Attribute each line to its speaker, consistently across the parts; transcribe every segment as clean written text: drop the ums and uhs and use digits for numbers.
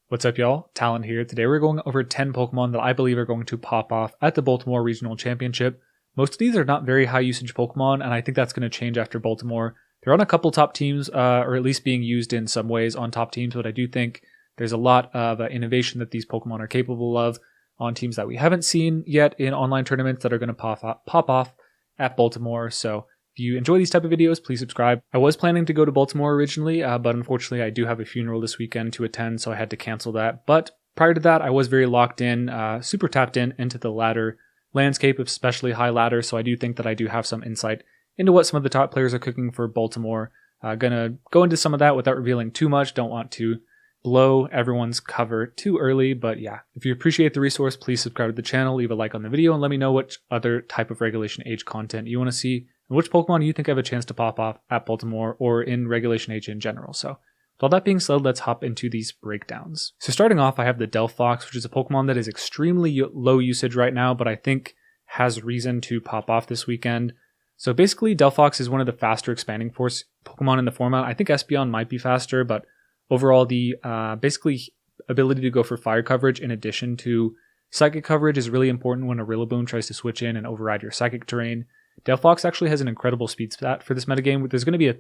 Speaker 1: What's up, y'all? Talon here. Today we're going over 10 Pokemon that I believe are going to pop off at the Baltimore Regional Championship. Most of these are not very high usage Pokemon, and I think that's going to change after Baltimore. They're on a couple top teams, or at least being used in some ways on top teams, but I do think there's a lot of innovation that these Pokemon are capable of on teams that we haven't seen yet in online tournaments that are going to pop off at Baltimore. So if you enjoy these type of videos, please subscribe. I was planning to go to Baltimore originally, but unfortunately I do have a funeral this weekend to attend, so I had to cancel that. But prior to that, I was very locked in, super tapped into the ladder landscape, especially high ladder, so I do think that I do have some insight into what some of the top players are cooking for Baltimore. Gonna go into some of that without revealing too much. Don't want to blow everyone's cover too early, but yeah, if you appreciate the resource, please subscribe to the channel, leave a like on the video, and let me know which other type of Regulation H content you want to see, and which Pokemon you think have a chance to pop off at Baltimore or in Regulation H in general. So with all that being said, let's hop into these breakdowns. So starting off, I have the Delphox, which is a Pokemon that is extremely low usage right now, but I think has reason to pop off this weekend. So basically, Delphox is one of the faster expanding force Pokemon in the format. I think Espeon might be faster, but overall, the basically ability to go for fire coverage in addition to psychic coverage is really important when a Rillaboom tries to switch in and override your psychic terrain. Delphox actually has an incredible speed stat for this metagame. There's going to be a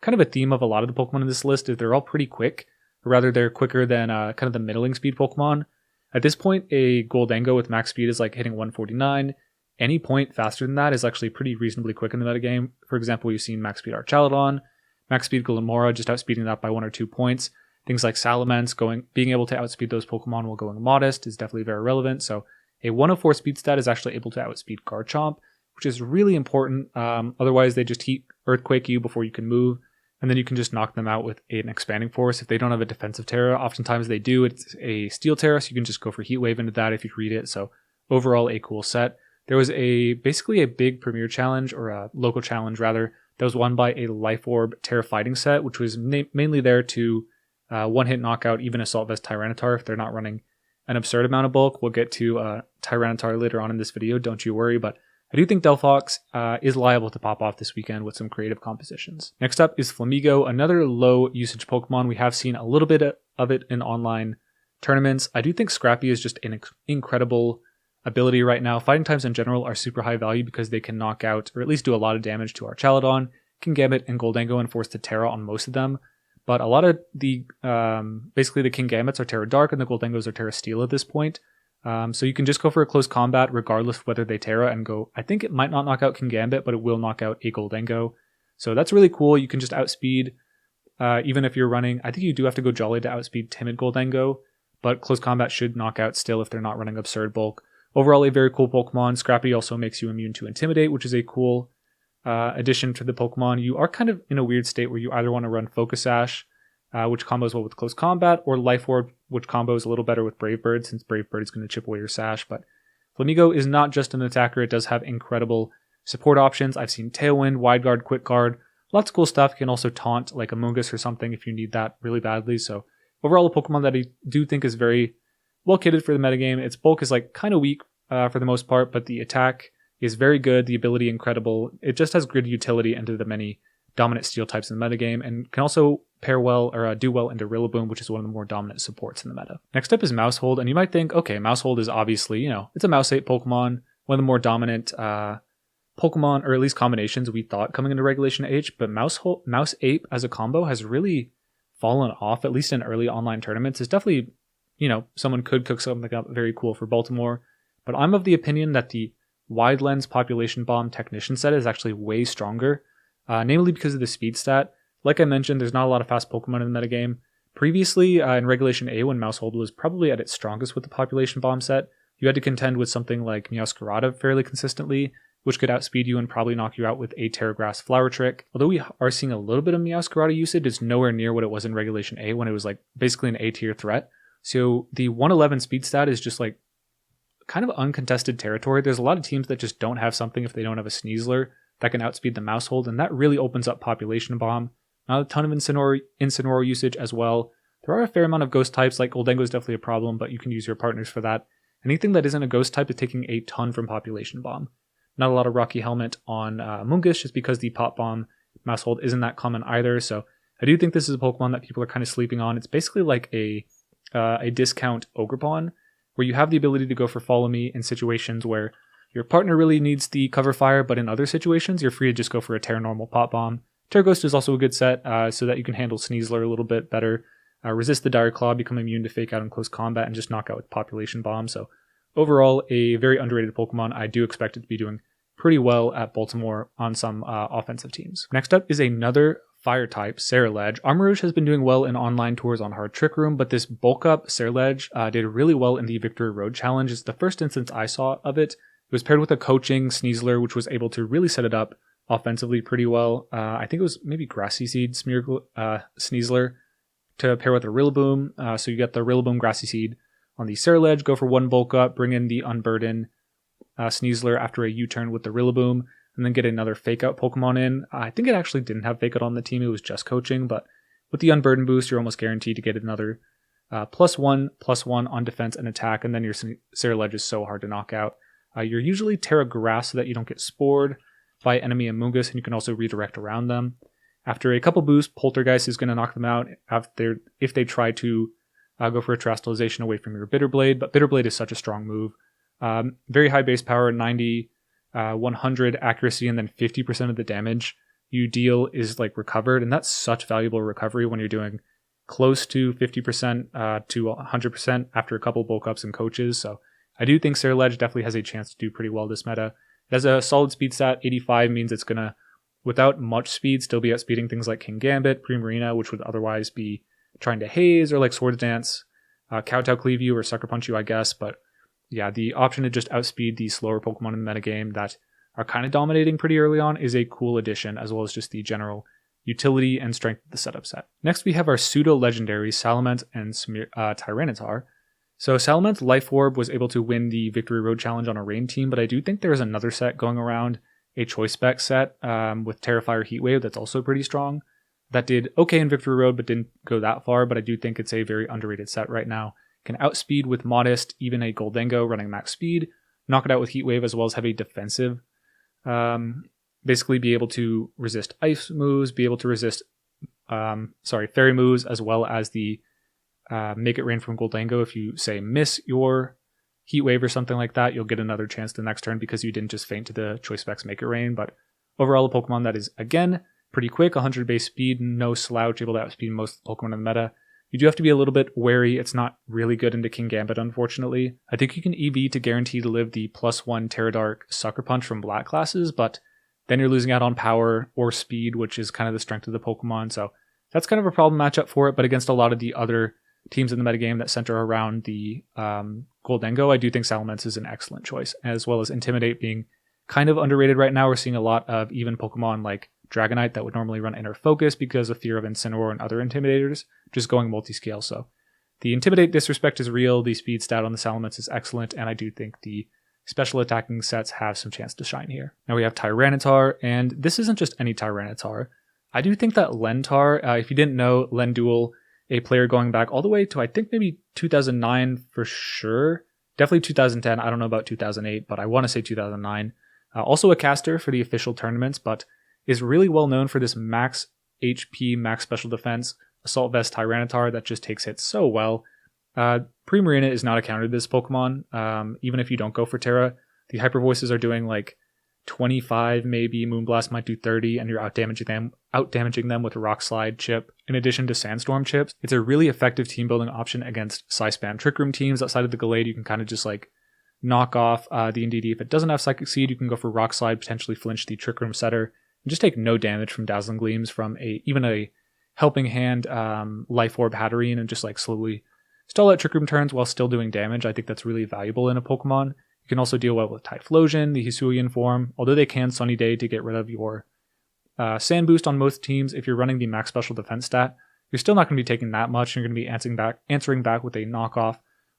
Speaker 1: kind of a theme of a lot of the Pokemon in this list is they're all pretty quick, or rather they're quicker than kind of the middling speed Pokemon. At this point, a Goldango with max speed is like hitting 149. Any point faster than that is actually pretty reasonably quick in the metagame. For example, we've seen max speed Archaludon, max speed Glimmora just outspeeding that by 1 or 2 points. Things like Salamence being able to outspeed those Pokemon while going modest is definitely very relevant. So a 104 speed stat is actually able to outspeed Garchomp, which is really important. Otherwise, they just Earthquake you before you can move, and then you can just knock them out with an expanding force. If they don't have a defensive Terra, oftentimes they do. It's a Steel Terra, so you can just go for Heat Wave into that if you read it. So overall, a cool set. There was basically a big Premier Challenge, or a local challenge rather, that was won by a Life Orb Terra Fighting set, which was mainly there to one-hit knockout even Assault Vest Tyranitar if they're not running an absurd amount of bulk. We'll get to Tyranitar later on in this video, don't you worry, but I do think Delphox is liable to pop off this weekend with some creative compositions. Next up is Flamigo, another low usage Pokemon. We have seen a little bit of it in online tournaments. I do think Scrappy is just an incredible ability right now. Fighting types in general are super high value because they can knock out, or at least do a lot of damage to Archaludon, Kingambit, and Goldango and force to Terra on most of them. But a lot of the, basically the Kingambits are Terra Dark and the Goldengos are Terra Steel at this point. So you can just go for a close combat regardless of whether they Terra and go, I think it might not knock out Kingambit, but it will knock out a Goldango. So that's really cool. You can just outspeed, even if you're running, I think you do have to go Jolly to outspeed Timid Goldango, but close combat should knock out still if they're not running absurd bulk. Overall, a very cool Pokemon. Scrappy also makes you immune to Intimidate, which is a cool addition to the Pokemon. You are kind of in a weird state where you either want to run Focus Sash, which combos well with Close Combat, or Life Orb, which combos a little better with Brave Bird, since Brave Bird is going to chip away your Sash. But Flamigo is not just an attacker, it does have incredible support options. I've seen Tailwind, Wide Guard, Quick Guard, lots of cool stuff. You can also taunt like Amoonguss or something if you need that really badly. So overall, a Pokemon that I do think is very well kitted for the metagame. Its bulk is like kind of weak for the most part, but the attack is very good, the ability incredible. It just has grid utility into the many dominant steel types in the metagame, and can also pair well or do well into Rillaboom, which is one of the more dominant supports in the meta. Next up is Maushold, and you might think, okay, Maushold is obviously, it's a Mouse Ape Pokemon, one of the more dominant Pokemon, or at least combinations we thought coming into Regulation H, but Mouse Ape as a combo has really fallen off, at least in early online tournaments. It's definitely, someone could cook something up very cool for Baltimore, but I'm of the opinion that the Wide Lens Population Bomb Technician set is actually way stronger, namely because of the speed stat. Like I mentioned, there's not a lot of fast Pokemon in the metagame. Previously, in Regulation A, when Maushold was probably at its strongest with the Population Bomb set, you had to contend with something like Meowscarada fairly consistently, which could outspeed you and probably knock you out with a Terra Grass Flower Trick. Although we are seeing a little bit of Meowscarada usage, it's nowhere near what it was in Regulation A when it was like basically an A-tier threat. So the 111 speed stat is just like kind of uncontested territory. There's a lot of teams that just don't have something if they don't have a Sneasler that can outspeed the Maushold, and that really opens up Population Bomb. Not a ton of Incineroar usage as well. There are a fair amount of ghost types, like Goldango is definitely a problem, but you can use your partners for that. Anything that isn't a ghost type is taking a ton from Population Bomb. Not a lot of Rocky Helmet on Amoonguss, just because the Pop Bomb Maushold isn't that common either, so I do think this is a Pokemon that people are kind of sleeping on. It's basically like a a discount Ogerpon, where you have the ability to go for Follow Me in situations where your partner really needs the cover fire, but in other situations, you're free to just go for a Terra Normal Pop Bomb. Terra Ghost is also a good set so that you can handle Sneasler a little bit better, resist the Dire Claw, become immune to Fake Out in close combat, and just knock out with Population Bomb. So overall, a very underrated Pokemon. I do expect it to be doing pretty well at Baltimore on some offensive teams. Next up is another Fire type, Ceruledge. Armarouge has been doing well in online tours on Hard Trick Room, but this bulk up Ceruledge did really well in the Victory Road Challenge. It's the first instance I saw of it. It was paired with a coaching Sneasler, which was able to really set it up offensively pretty well. I think it was maybe Grassy Seed Sneasler to pair with a Rillaboom. So you get the Rillaboom Grassy Seed on the Ceruledge, go for one bulk up, bring in the Unburden Sneasler after a U-turn with the Rillaboom, and then get another Fake Out Pokemon in. I think it actually didn't have Fake Out on the team, it was just coaching, but with the Unburden boost, you're almost guaranteed to get another +1/+1 on defense and attack, and then your Ceruledge is so hard to knock out. You're usually Terra Grass so that you don't get spored by enemy Amoonguss, and you can also redirect around them. After a couple boosts, Poltergeist is going to knock them out if they try to go for a Terastallization away from your Bitterblade, but Bitterblade is such a strong move. Very high base power, 90, 100 accuracy, and then 50% of the damage you deal is like recovered, and that's such valuable recovery when you're doing close to 50% to 100% after a couple bulk ups and coaches. So I do think Ceruledge definitely has a chance to do pretty well this meta. It has a solid speed stat. 85 means it's gonna, without much speed, still be outspeeding things like King Gambit, Primarina, which would otherwise be trying to haze, or like Swords Dance, Kowtow Cleave you, or Sucker Punch you, I guess. But yeah, the option to just outspeed the slower Pokemon in the metagame that are kind of dominating pretty early on is a cool addition, as well as just the general utility and strength of the setup set. Next, we have our pseudo-legendaries, Salamence and Tyranitar. So Salamence Life Orb was able to win the Victory Road Challenge on a rain team, but I do think there's another set going around, a Choice Spec set with Terrifier Heatwave that's also pretty strong. That did okay in Victory Road, but didn't go that far, but I do think it's a very underrated set right now. Can outspeed with Modest, even a Goldengo running max speed, knock it out with Heatwave, as well as have a defensive. Basically be able to resist ice moves, be able to resist fairy moves, as well as the Make It Rain from Goldengo. If you say miss your Heatwave or something like that, you'll get another chance the next turn because you didn't just faint to the Choice Specs Make It Rain. But overall, a Pokemon that is, again, pretty quick, 100 base speed, no slouch, able to outspeed most Pokemon in the meta. You do have to be a little bit wary. It's not really good into King Gambit, unfortunately. I think you can EV to guarantee to live the +1 Terra Dark Sucker Punch from black classes, but then you're losing out on power or speed, which is kind of the strength of the Pokemon. So that's kind of a problem matchup for it, but against a lot of the other teams in the metagame that center around the Goldengo, I do think Salamence is an excellent choice, as well as Intimidate being kind of underrated right now. We're seeing a lot of even Pokemon like Dragonite that would normally run Inner Focus because of fear of Incineroar and other Intimidators, just going multi-scale. So the Intimidate disrespect is real, the speed stat on the Salamence is excellent, and I do think the special attacking sets have some chance to shine here. Now we have Tyranitar, and this isn't just any Tyranitar. I do think that LenTar, if you didn't know, Lenduel, a player going back all the way to I think maybe 2009 for sure, definitely 2010, I don't know about 2008, but I want to say 2009. Also a caster for the official tournaments, but is really well known for this max HP, max special defense, Assault Vest Tyranitar that just takes hits so well. Primarina is not a counter to this Pokemon, even if you don't go for Terra. The Hyper Voices are doing like 25 maybe, Moonblast might do 30, and you're out-damaging them with Rock Slide chip, in addition to Sandstorm chips. It's a really effective team building option against Psy-Spam Trick Room teams. Outside of the Gallade, you can kind of just like knock off the Indeedee. If it doesn't have Psychic Seed, you can go for Rock Slide, potentially flinch the Trick Room setter, and just take no damage from Dazzling Gleams from even a Helping Hand Life Orb Hatterene, and just like slowly stall out Trick Room turns while still doing damage. I think that's really valuable in a Pokemon. You can also deal well with Typhlosion, the Hisuian form, although they can Sunny Day to get rid of your Sand Boost on most teams. If you're running the max special defense stat, you're still not going to be taking that much. You're going to be answering back with a knockoff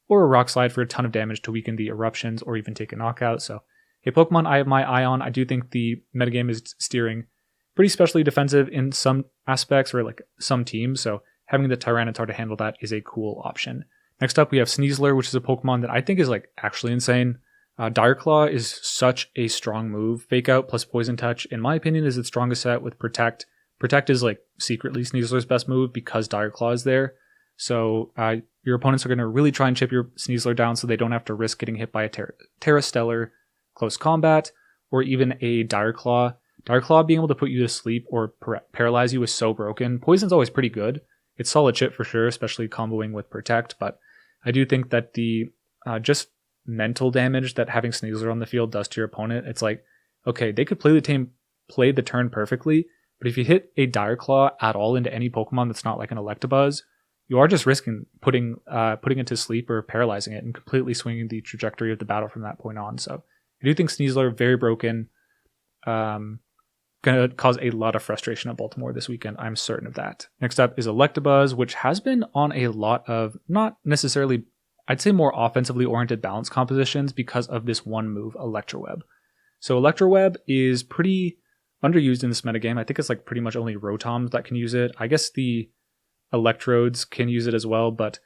Speaker 1: or a Rock Slide for a ton of damage to weaken the Eruptions or even take a knockout. So a Pokemon I have my eye on. I do think the metagame is steering pretty specially defensive in some aspects or like some teams, so having the Tyranitar to handle that is a cool option. Next up, we have Sneasler, which is a Pokemon that I think is like actually insane. Dire Claw is such a strong move. Fake Out plus Poison Touch, in my opinion, is its strongest set with Protect. Protect is like secretly Sneasler's best move because Dire Claw is there. So your opponents are going to really try and chip your Sneasler down so they don't have to risk getting hit by a Terra Stellar close combat, or even a Dire Claw. Dire Claw being able to put you to sleep or paralyze you is so broken. Poison's always pretty good. It's solid chip for sure, especially comboing with Protect, but I do think that the just mental damage that having Sneasler on the field does to your opponent, it's like, okay, they could play the turn perfectly, but if you hit a Dire Claw at all into any Pokemon that's not like an Electabuzz, you are just risking putting it to sleep or paralyzing it and completely swinging the trajectory of the battle from that point on. So I do think Sneasler, very broken, going to cause a lot of frustration at Baltimore this weekend. I'm certain of that. Next up is Electabuzz, which has been on a lot of, not necessarily, I'd say more offensively oriented balance compositions because of this one move, Electroweb. So Electroweb is pretty underused in this metagame. I think it's like pretty much only Rotoms that can use it. I guess the Electrodes can use it as well, but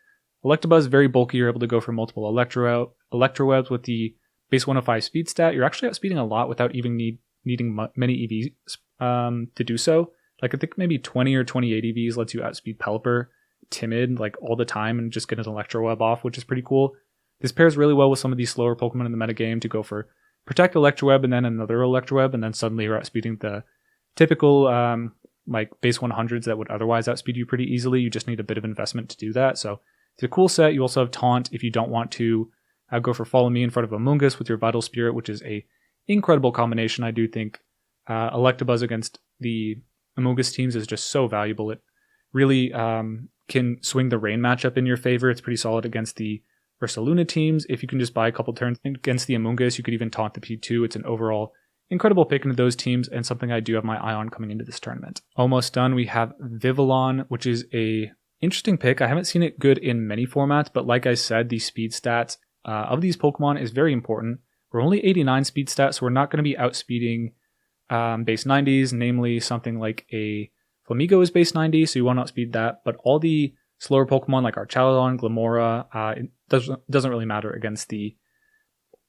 Speaker 1: Electabuzz is very bulky. You're able to go for multiple Electrowebs with the base 105 speed stat. You're actually outspeeding a lot without even needing many EVs to do so. Like I think maybe 20 or 28 EVs lets you outspeed Pelipper, Timid, like all the time and just get an Electroweb off, which is pretty cool. This pairs really well with some of these slower Pokemon in the metagame to go for Protect Electroweb and then another Electroweb, and then suddenly you're outspeeding the typical like base 100s that would otherwise outspeed you pretty easily. You just need a bit of investment to do that. So it's a cool set. You also have Taunt if you don't want to go for Follow Me in front of Amoonguss with your Vital Spirit, which is a incredible combination. I do think Electabuzz against the Amoonguss teams is just so valuable. It really can swing the rain matchup in your favor. It's pretty solid against the Ursaluna teams. If you can just buy a couple turns against the Amoonguss, you could even taunt the P2. It's an overall incredible pick into those teams and something I do have my eye on coming into this tournament. Almost done. We have Vivillon, which is a interesting pick. I haven't seen it good in many formats, but like I said, the speed stats of these Pokemon is very important. We're only 89 speed stats, so we're not going to be outspeeding base 90s, namely something like a Flamigo is base 90, so you want to outspeed that, but all the slower Pokemon like Archaludon, Glamora, it doesn't really matter against the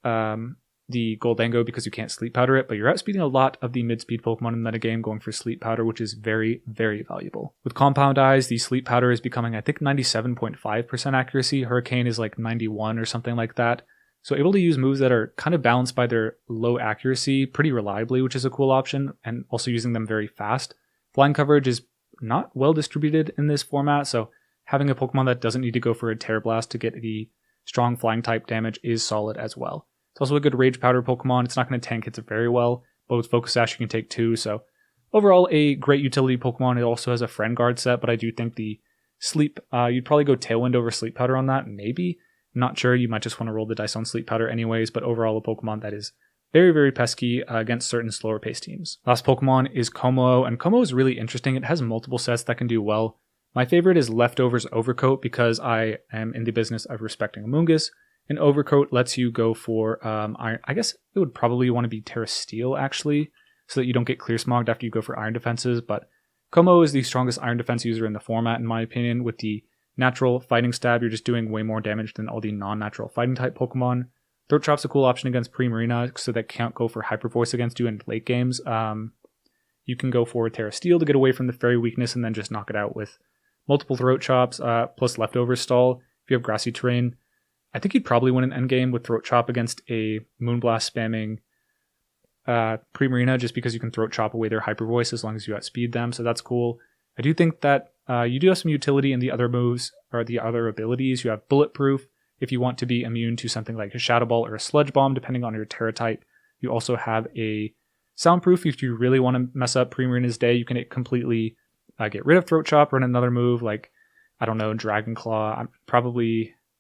Speaker 1: Goldango because you can't Sleep Powder it, but you're outspeeding a lot of the mid-speed Pokemon in the metagame going for Sleep Powder, which is very, very valuable. With Compound Eyes, the Sleep Powder is becoming, I think, 97.5% accuracy. Hurricane is like 91 or something like that. So able to use moves that are kind of balanced by their low accuracy pretty reliably, which is a cool option, and also using them very fast. Flying coverage is not well distributed in this format, so having a Pokemon that doesn't need to go for a Terra Blast to get the strong flying type damage is solid as well. It's also a good Rage Powder Pokemon. It's not going to tank hits very well, but with Focus Sash you can take 2, so overall a great utility Pokemon. It also has a Friend Guard set, but I do think the Sleep, you'd probably go Tailwind over Sleep Powder on that, maybe. Not sure, you might just want to roll the dice on Sleep Powder anyways, but overall a Pokemon that is very, very pesky against certain slower paced teams. Last Pokemon is Kommo-o, and Kommo-o is really interesting. It has multiple sets that can do well. My favorite is Leftovers Overcoat because I am in the business of respecting Amoonguss, and Overcoat lets you go for Iron. I guess it would probably want to be Terra Steel actually, so that you don't get Clear Smogged after you go for Iron Defenses, but Kommo-o is the strongest Iron Defense user in the format in my opinion. With the natural Fighting Stab, you're just doing way more damage than all the non-natural Fighting type Pokemon. Throat Chop's a cool option against Primarina, so that can't go for Hyper Voice against you in late games. You can go for Terra Steel to get away from the Fairy weakness and then just knock it out with multiple Throat Chops, plus Leftovers Stall. If you have Grassy Terrain, I think you'd probably win an endgame with Throat Chop against a Moonblast spamming Primarina, just because you can Throat Chop away their Hyper Voice as long as you outspeed them, so that's cool. I do think that you do have some utility in the other moves, or the other abilities. You have Bulletproof, if you want to be immune to something like a Shadow Ball or a Sludge Bomb, depending on your Terra type. You also have a Soundproof. If you really want to mess up Primarina's day, you can completely get rid of Throat Chop, run another move like, I don't know, Dragon Claw.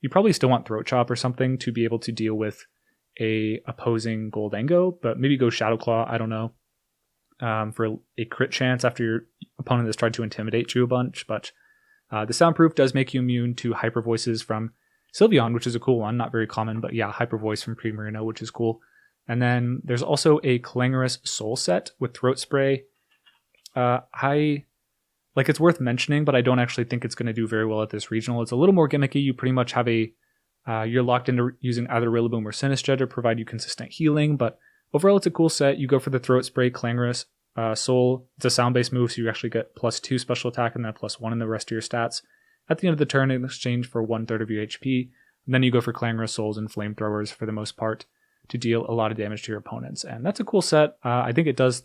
Speaker 1: You probably still want Throat Chop or something to be able to deal with a opposing Goldango, but maybe go Shadow Claw, I don't know, for a crit chance after your opponent has tried to intimidate you a bunch. But the Soundproof does make you immune to Hyper Voices from Sylveon, which is a cool one, not very common, but yeah, Hyper Voice from Primarina, which is cool. And then there's also a Clangorous Soul set with Throat Spray. It's worth mentioning, but I don't actually think it's going to do very well at this regional. It's a little more gimmicky. You pretty much have you're locked into using either Rillaboom or Sinistcha to provide you consistent healing, but overall it's a cool set. You go for the Throat Spray, Clangorous Soul. It's a sound-based move, so you actually get +2 special attack and then +1 in the rest of your stats. at the end of the turn in exchange for 1/3 of your HP. And then you go for Clangorous Souls and Flamethrowers for the most part to deal a lot of damage to your opponents. And that's a cool set. I think it does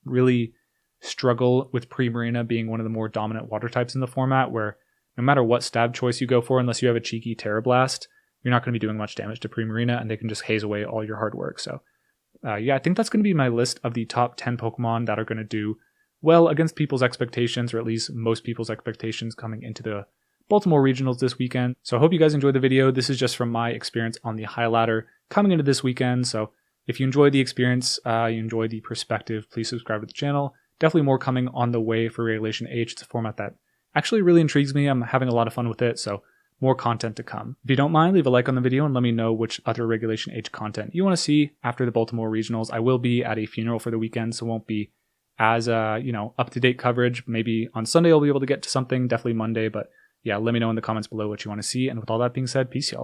Speaker 1: really struggle with Primarina being one of the more dominant water types in the format, where no matter what stab choice you go for, unless you have a cheeky Terra Blast, you're not going to be doing much damage to Primarina, and they can just haze away all your hard work. So yeah, I think that's going to be my list of the top 10 Pokemon that are going to do well against people's expectations, or at least most people's expectations coming into the Baltimore Regionals this weekend. So I hope you guys enjoyed the video. This is just from my experience on the high ladder coming into this weekend. So if you enjoyed the experience, you enjoyed the perspective, please subscribe to the channel. Definitely more coming on the way for Regulation H. It's a format that actually really intrigues me. I'm having a lot of fun with it, so more content to come. If you don't mind, leave a like on the video and let me know which other Regulation H content you want to see after the Baltimore Regionals. I will be at a funeral for the weekend, so won't be as up-to-date coverage. Maybe on Sunday I'll be able to get to something, definitely Monday, but yeah, let me know in the comments below what you want to see. And with all that being said, peace, y'all.